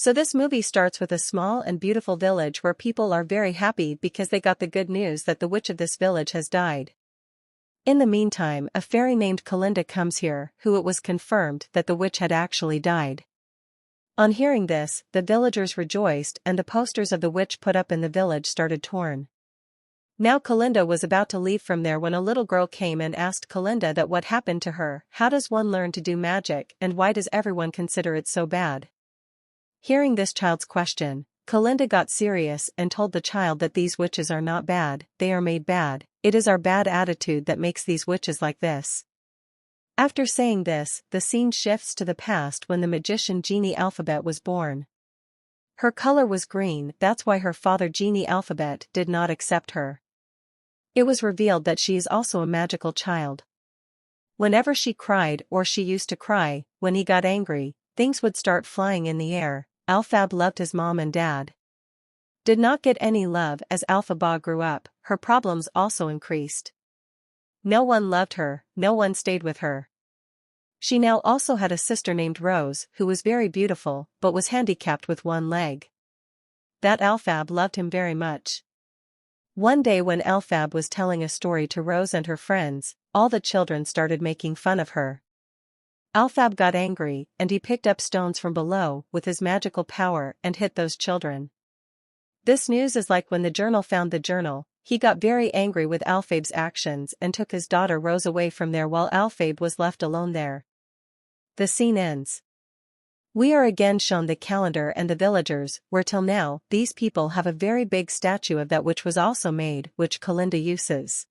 So this movie starts with a small and beautiful village where people are very happy because they got the good news that the witch of this village has died. In the meantime, a fairy named Glinda comes here, who it was confirmed that the witch had actually died. On hearing this, the villagers rejoiced and the posters of the witch put up in the village started torn. Now Glinda was about to leave from there when a little girl came and asked Glinda that what happened to her, how does one learn to do magic, and why does everyone consider it so bad? Hearing this child's question, Glinda got serious and told the child that these witches are not bad, they are made bad, it is our bad attitude that makes these witches like this. After saying this, the scene shifts to the past when the magician genie Elphaba was born. Her color was green, that's why her father genie Elphaba did not accept her. It was revealed that she is also a magical child. Whenever she cried or she used to cry, when he got angry, things would start flying in the air. Elphaba loved his mom and dad. Did not get any love as Elphaba grew up, her problems also increased. No one loved her, no one stayed with her. She now also had a sister named Rose who was very beautiful but was handicapped with one leg. That Elphaba loved him very much. One day when Elphaba was telling a story to Rose and her friends, all the children started making fun of her. Elphaba got angry and he picked up stones from below with his magical power and hit those children. This news is like when the journal found the journal, he got very angry with Elphaba's actions and took his daughter Rose away from there while Elphaba was left alone there. The scene ends. We are again shown the calendar and the villagers, where till now, these people have a very big statue of that which was also made, which Glinda uses.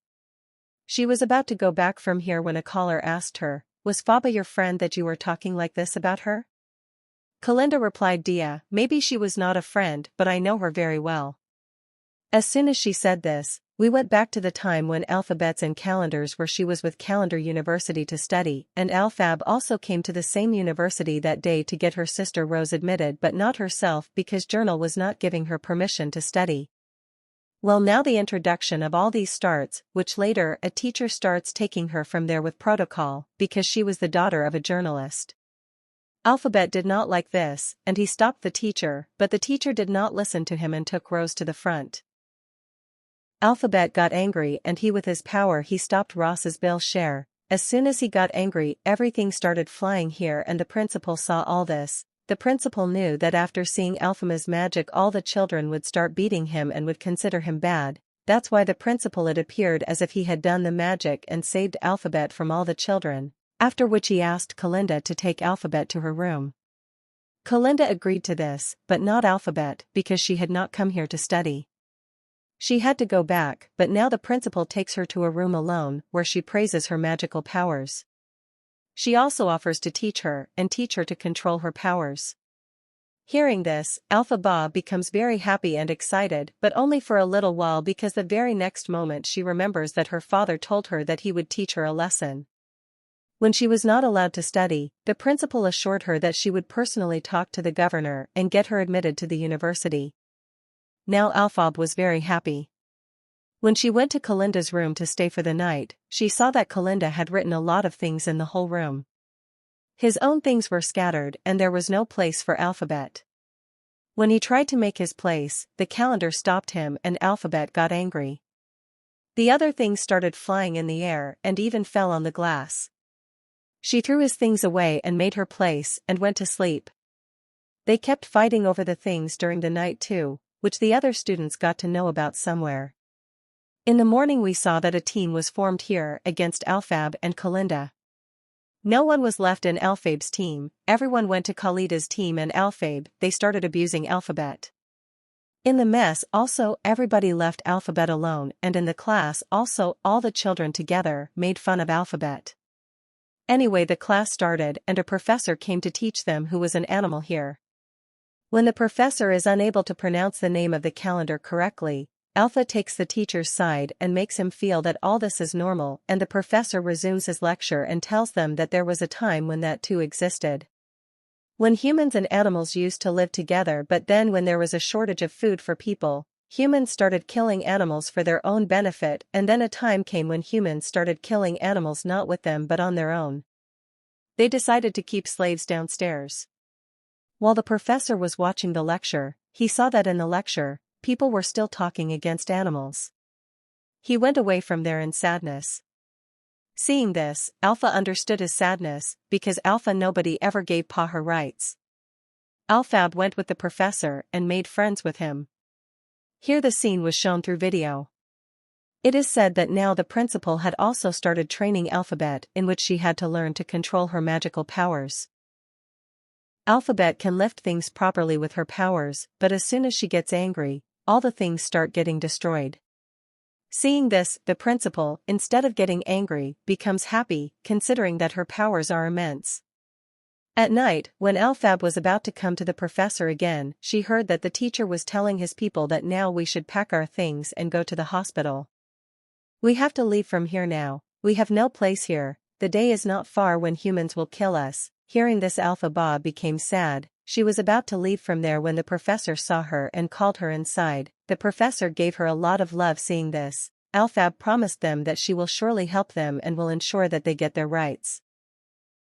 She was about to go back from here when a caller asked her, "Was Faba your friend that you were talking like this about her?" Glinda replied, "Dia, maybe she was not a friend but I know her very well." As soon as she said this, we went back to the time when alphabets and calendars where she was with Calendar University to study, and Elphaba also came to the same university that day to get her sister Rose admitted but not herself because journal was not giving her permission to study. Well, now the introduction of all these starts, which later a teacher starts taking her from there with protocol, because she was the daughter of a journalist. Elphaba did not like this, and he stopped the teacher, but the teacher did not listen to him and took Rose to the front. Elphaba got angry and he with his power he stopped Ross's bill share. As soon as he got angry everything started flying here and the principal saw all this. The principal knew that after seeing Elphaba's magic all the children would start beating him and would consider him bad. That's why the principal it appeared as if he had done the magic and saved Elphaba from all the children, after which he asked Glinda to take Elphaba to her room. Glinda agreed to this, but not Elphaba because she had not come here to study. She had to go back, but now the principal takes her to a room alone where she praises her magical powers. She also offers to teach her and teach her to control her powers. Hearing this, Elphaba becomes very happy and excited but only for a little while because the very next moment she remembers that her father told her that he would teach her a lesson. When she was not allowed to study, the principal assured her that she would personally talk to the governor and get her admitted to the university. Now Elphaba was very happy. When she went to Glinda's room to stay for the night, she saw that Glinda had written a lot of things in the whole room. His own things were scattered and there was no place for Elphaba. When he tried to make his place, the calendar stopped him and Elphaba got angry. The other things started flying in the air and even fell on the glass. She threw his things away and made her place and went to sleep. They kept fighting over the things during the night too, which the other students got to know about somewhere. In the morning we saw that a team was formed here against Elphaba and Glinda. No one was left in Elphaba's team, everyone went to Glinda's team and Elphaba, they started abusing Elphaba. In the mess also everybody left Elphaba alone and in the class also all the children together made fun of Elphaba. Anyway the class started and a professor came to teach them who was an animal here. When the professor is unable to pronounce the name of the calendar correctly, Elphaba takes the teacher's side and makes him feel that all this is normal and the professor resumes his lecture and tells them that there was a time when that too existed. When humans and animals used to live together but then when there was a shortage of food for people, humans started killing animals for their own benefit and then a time came when humans started killing animals not with them but on their own. They decided to keep slaves downstairs. While the professor was watching the lecture, he saw that in the lecture, people were still talking against animals. He went away from there in sadness. Seeing this, Alpha understood his sadness, because Alpha nobody ever gave Pa her rights. Elphaba went with the professor and made friends with him. Here the scene was shown through video. It is said that now the principal had also started training Elphaba, in which she had to learn to control her magical powers. Elphaba can lift things properly with her powers, but as soon as she gets angry, all the things start getting destroyed. Seeing this, the principal, instead of getting angry, becomes happy, considering that her powers are immense. At night, when Elphaba was about to come to the professor again, she heard that the teacher was telling his people that now we should pack our things and go to the hospital. We have to leave from here now, we have no place here, the day is not far when humans will kill us. Hearing this, Elphaba became sad. She was about to leave from there when the professor saw her and called her inside. The professor gave her a lot of love. Seeing this, Elphaba promised them that she will surely help them and will ensure that they get their rights.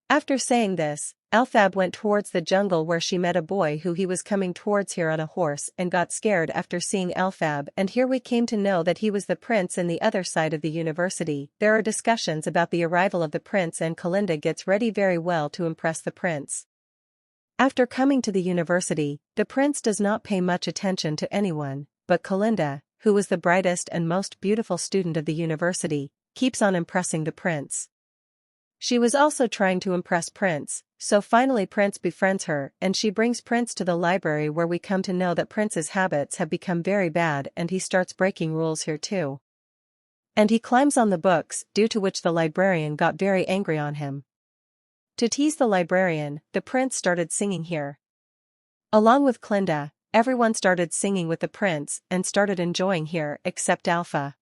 After saying this, Elphaba went towards the jungle where she met a boy who he was coming towards here on a horse and got scared after seeing Elphaba, and here we came to know that he was the prince in the other side of the university. There are discussions about the arrival of the prince and Glinda gets ready very well to impress the prince. After coming to the university, the prince does not pay much attention to anyone, but Glinda, who was the brightest and most beautiful student of the university, keeps on impressing the prince. She was also trying to impress Prince, so finally Prince befriends her and she brings Prince to the library where we come to know that Prince's habits have become very bad and he starts breaking rules here too. And he climbs on the books, due to which the librarian got very angry on him. To tease the librarian, the prince started singing here. Along with Glinda, everyone started singing with the prince and started enjoying here except Alpha.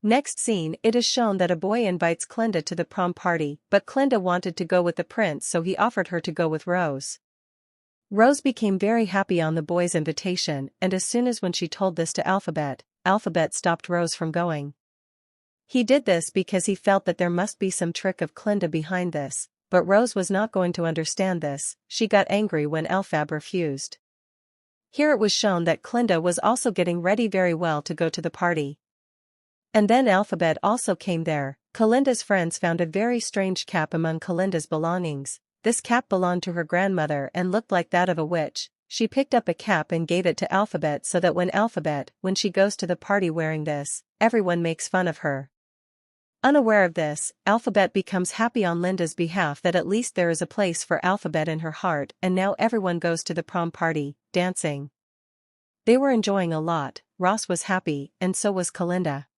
Next scene, it is shown that a boy invites Glinda to the prom party, but Glinda wanted to go with the prince, so he offered her to go with Rose. Rose became very happy on the boy's invitation, and as soon as when she told this to Elphaba, Elphaba stopped Rose from going. He did this because he felt that there must be some trick of Glinda behind this, but Rose was not going to understand this. She got angry when Elphaba refused. Here it was shown that Glinda was also getting ready very well to go to the party. And then Elphaba also came there. Glinda's friends found a very strange cap among Glinda's belongings. This cap belonged to her grandmother and looked like that of a witch. She picked up a cap and gave it to Elphaba so that when she goes to the party wearing this, everyone makes fun of her. Unaware of this, Elphaba becomes happy on Linda's behalf that at least there is a place for Elphaba in her heart, and now everyone goes to the prom party, dancing. They were enjoying a lot. Ross was happy, and so was Glinda.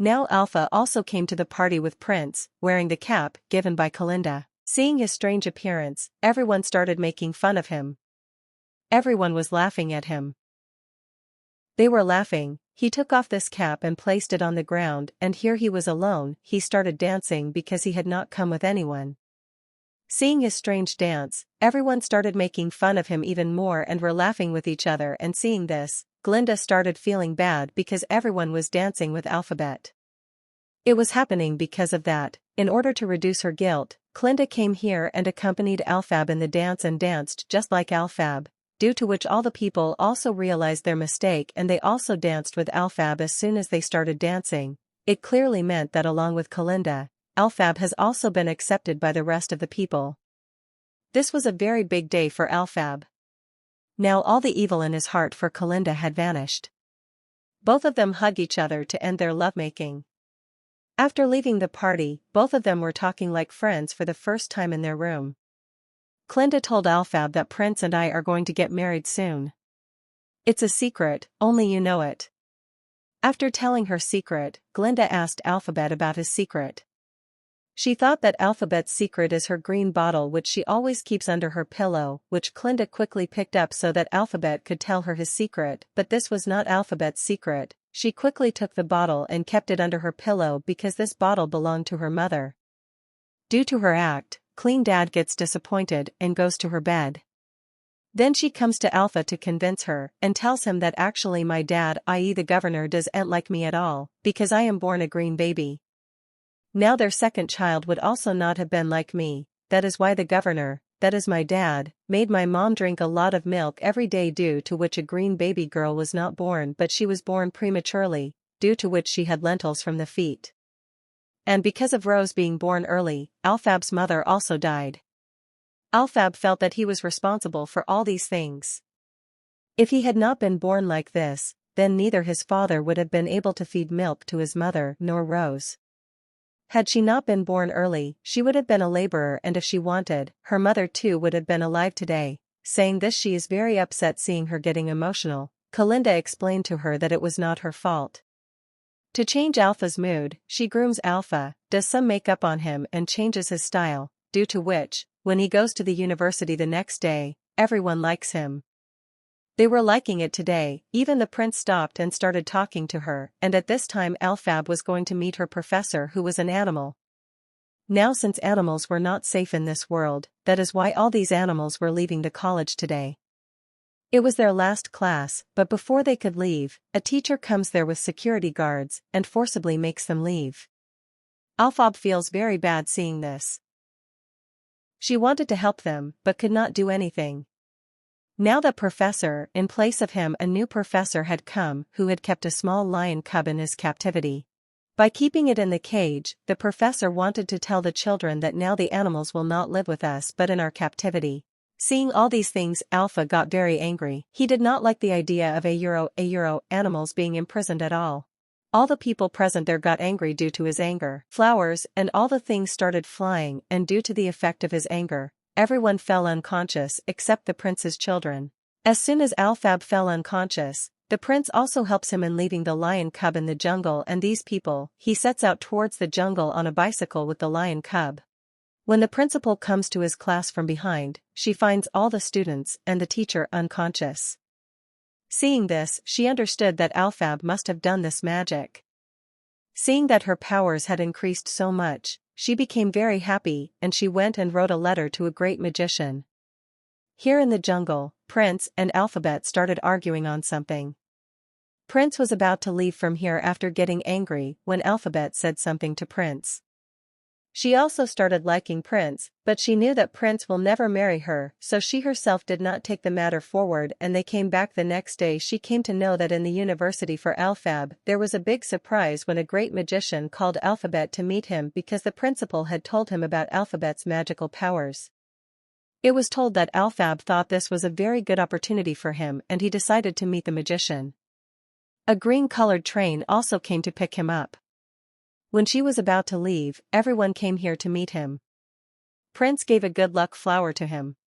Now Alpha also came to the party with Prince, wearing the cap given by Glinda. Seeing his strange appearance, everyone started making fun of him. Everyone was laughing at him. They were laughing. He took off this cap and placed it on the ground, and here he was alone. He started dancing because he had not come with anyone. Seeing his strange dance, everyone started making fun of him even more and were laughing with each other, and seeing this, Glinda started feeling bad because everyone was dancing with Elphaba. It was happening because of that. In order to reduce her guilt, Glinda came here and accompanied Elphaba in the dance and danced just like Elphaba, due to which all the people also realized their mistake and they also danced with Elphaba. As soon as they started dancing, it clearly meant that along with Glinda, Elphaba has also been accepted by the rest of the people. This was a very big day for Elphaba. Now all the evil in his heart for Glinda had vanished. Both of them hug each other to end their lovemaking. After leaving the party, both of them were talking like friends for the first time in their room. Glinda told Elphaba that Prince and I are going to get married soon. It's a secret, only you know it. After telling her secret, Glinda asked Elphaba about his secret. She thought that Elphaba's secret is her green bottle which she always keeps under her pillow, which Glinda quickly picked up so that Elphaba could tell her his secret, but this was not Elphaba's secret. She quickly took the bottle and kept it under her pillow because this bottle belonged to her mother. Due to her act, Clean Dad gets disappointed and goes to her bed. Then she comes to Alpha to convince her and tells him that actually my dad, i.e. the governor, doesn't like me at all, because I am born a green baby. Now their second child would also not have been like me, that is why the governor, that is my dad, made my mom drink a lot of milk every day, due to which a green baby girl was not born, but she was born prematurely, due to which she had lentils from the feet. And because of Rose being born early, Elphaba's mother also died. Elphaba felt that he was responsible for all these things. If he had not been born like this, then neither his father would have been able to feed milk to his mother nor Rose. Had she not been born early, she would have been a laborer, and if she wanted, her mother too would have been alive today. Saying this, she is very upset seeing her getting emotional. Glinda explained to her that it was not her fault. To change Alpha's mood, she grooms Alpha, does some makeup on him and changes his style, due to which, when he goes to the university the next day, everyone likes him. They were liking it today, even the prince stopped and started talking to her, and at this time Elphaba was going to meet her professor, who was an animal. Now, since animals were not safe in this world, that is why all these animals were leaving the college today. It was their last class, but before they could leave, a teacher comes there with security guards and forcibly makes them leave. Elphaba feels very bad seeing this. She wanted to help them, but could not do anything. Now the professor, in place of him a new professor had come, who had kept a small lion cub in his captivity. By keeping it in the cage, the professor wanted to tell the children that now the animals will not live with us but in our captivity. Seeing all these things, Alpha got very angry. He did not like the idea of animals being imprisoned at all. All the people present there got angry due to his anger. Flowers and all the things started flying, and due to the effect of his anger, everyone fell unconscious except the prince's children. As soon as Elphaba fell unconscious, the prince also helps him in leaving the lion cub in the jungle and these people. He sets out towards the jungle on a bicycle with the lion cub. When the principal comes to his class from behind, she finds all the students and the teacher unconscious. Seeing this, she understood that Elphaba must have done this magic. Seeing that her powers had increased so much, she became very happy, and she went and wrote a letter to a great magician. Here in the jungle, Prince and Elphaba started arguing on something. Prince was about to leave from here after getting angry when Elphaba said something to Prince. She also started liking Prince, but she knew that Prince will never marry her, so she herself did not take the matter forward, and they came back the next day. She came to know that in the university for Elphaba, there was a big surprise when a great magician called Elphaba to meet him because the principal had told him about Elphaba's magical powers. It was told that Elphaba thought this was a very good opportunity for him, and he decided to meet the magician. A green-colored train also came to pick him up. When she was about to leave, everyone came here to meet him. Prince gave a good luck flower to him.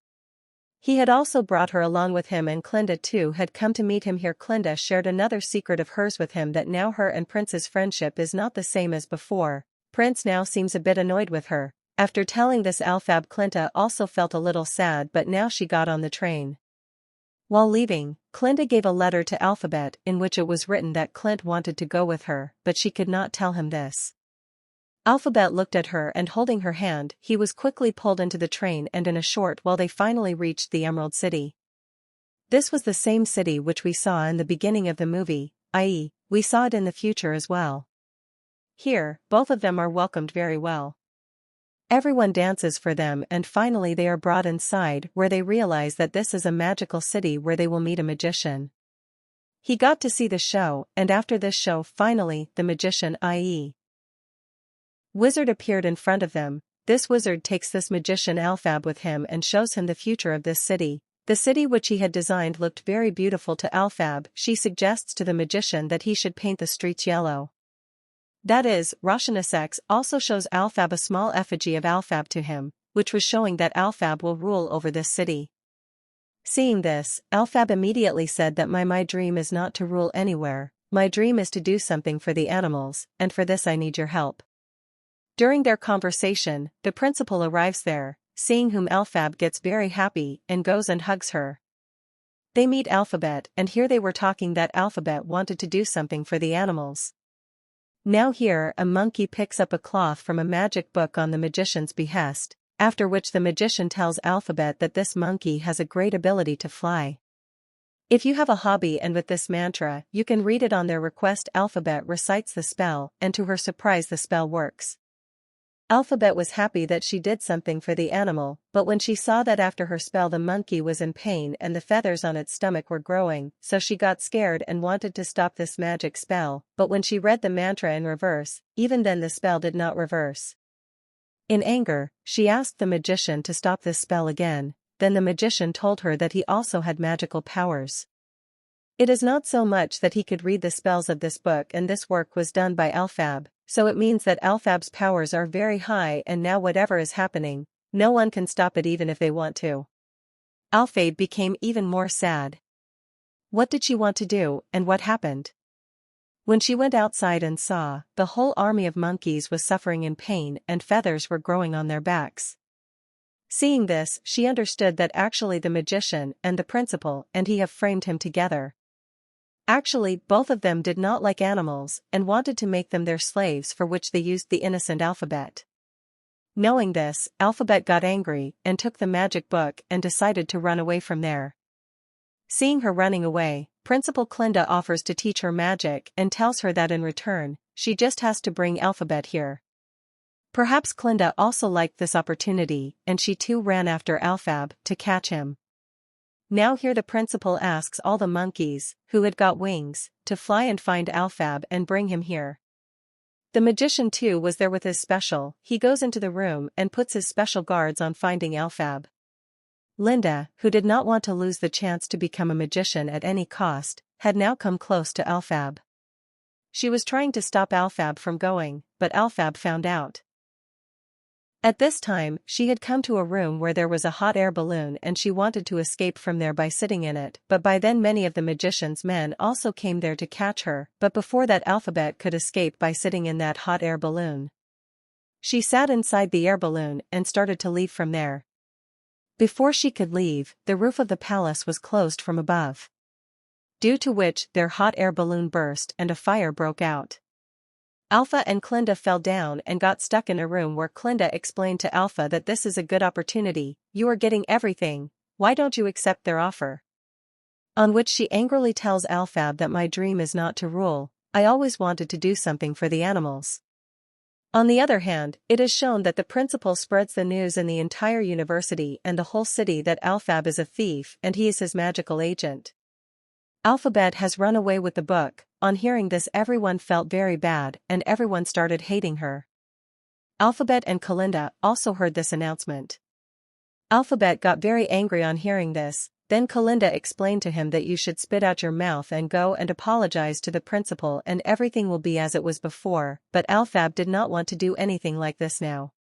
He had also brought her along with him, and Glinda too had come to meet him here. Glinda shared another secret of hers with him, that now her and Prince's friendship is not the same as before. Prince now seems a bit annoyed with her. After telling this, Elphaba Glinda also felt a little sad, but now she got on the train. While leaving, Glinda gave a letter to Elphaba in which it was written that Clint wanted to go with her, but she could not tell him this. Elphaba looked at her, and holding her hand, he was quickly pulled into the train, and in a short while they finally reached the Emerald City. This was the same city which we saw in the beginning of the movie, i.e., we saw it in the future as well. Here, both of them are welcomed very well. Everyone dances for them, and finally they are brought inside, where they realize that this is a magical city where they will meet a magician. He got to see the show, and after this show finally, the magician i.e. wizard appeared in front of them. This wizard takes this magician Elphaba with him and shows him the future of this city. The city which he had designed looked very beautiful to Elphaba. She suggests to the magician that he should paint the streets yellow. That is, Roshanesex also shows Elphaba a small effigy of Elphaba to him, which was showing that Elphaba will rule over this city. Seeing this, Elphaba immediately said that my dream is not to rule anywhere, my dream is to do something for the animals, and for this I need your help. During their conversation, the principal arrives there, seeing whom Elphaba gets very happy and goes and hugs her. They meet Elphaba, and here they were talking that Elphaba wanted to do something for the animals. Now here a monkey picks up a cloth from a magic book on the magician's behest, after which the magician tells Elphaba that this monkey has a great ability to fly. If you have a hobby and with this mantra, you can read it on their request. Elphaba recites the spell, and to her surprise the spell works. Elphaba was happy that she did something for the animal, but when she saw that after her spell the monkey was in pain and the feathers on its stomach were growing, so she got scared and wanted to stop this magic spell, but when she read the mantra in reverse, even then the spell did not reverse. In anger, she asked the magician to stop this spell again, then the magician told her that he also had magical powers. It is not so much that he could read the spells of this book, and this work was done by Elphaba, so it means that Elphaba's powers are very high, and now whatever is happening, no one can stop it even if they want to. Elphaba became even more sad. What did she want to do, and what happened? When she went outside and saw, the whole army of monkeys was suffering in pain and feathers were growing on their backs. Seeing this, she understood that actually the magician and the principal and he have framed him together. Actually, both of them did not like animals and wanted to make them their slaves, for which they used the innocent alphabet. Knowing this, Elphaba got angry and took the magic book and decided to run away from there. Seeing her running away, Principal Glinda offers to teach her magic and tells her that in return, she just has to bring Elphaba here. Perhaps Glinda also liked this opportunity, and she too ran after Elphaba to catch him. Now here the principal asks all the monkeys, who had got wings, to fly and find Elphaba and bring him here. The magician too was there with his special. He goes into the room and puts his special guards on finding Elphaba. Glinda, who did not want to lose the chance to become a magician at any cost, had now come close to Elphaba. She was trying to stop Elphaba from going, but Elphaba found out. At this time, she had come to a room where there was a hot air balloon and she wanted to escape from there by sitting in it, but by then many of the magician's men also came there to catch her, but before that Elphaba could escape by sitting in that hot air balloon. She sat inside the air balloon and started to leave from there. Before she could leave, the roof of the palace was closed from above, due to which their hot air balloon burst and a fire broke out. Elphaba and Glinda fell down and got stuck in a room where Glinda explained to Elphaba that this is a good opportunity, you are getting everything, why don't you accept their offer? On which she angrily tells Elphaba that my dream is not to rule, I always wanted to do something for the animals. On the other hand, it is shown that the principal spreads the news in the entire university and the whole city that Elphaba is a thief and he is his magical agent. Elphaba has run away with the book. On hearing this everyone felt very bad and everyone started hating her. Elphaba and Glinda also heard this announcement. Elphaba got very angry on hearing this, then Glinda explained to him that you should spit out your mouth and go and apologize to the principal and everything will be as it was before, but Elphaba did not want to do anything like this now.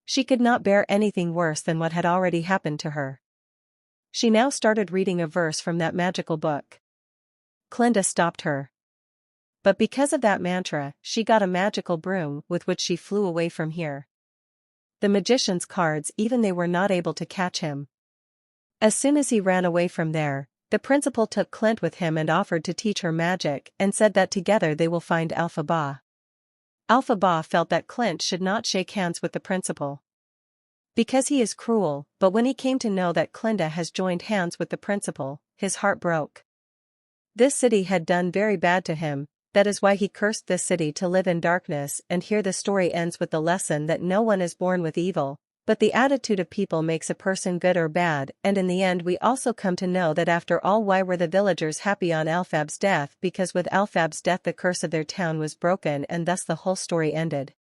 She could not bear anything worse than what had already happened to her. She now started reading a verse from that magical book. Glinda stopped her. But because of that mantra, she got a magical broom with which she flew away from here. The magician's cards, even they were not able to catch him. As soon as he ran away from there, the principal took Glinda with him and offered to teach her magic and said that together they will find Elphaba. Elphaba felt that Glinda should not shake hands with the principal, because he is cruel, but when he came to know that Glinda has joined hands with the principal, his heart broke. This city had done very bad to him, that is why he cursed this city to live in darkness, and here the story ends with the lesson that no one is born with evil, but the attitude of people makes a person good or bad, and in the end we also come to know that after all why were the villagers happy on Elphaba's death, because with Elphaba's death the curse of their town was broken and thus the whole story ended.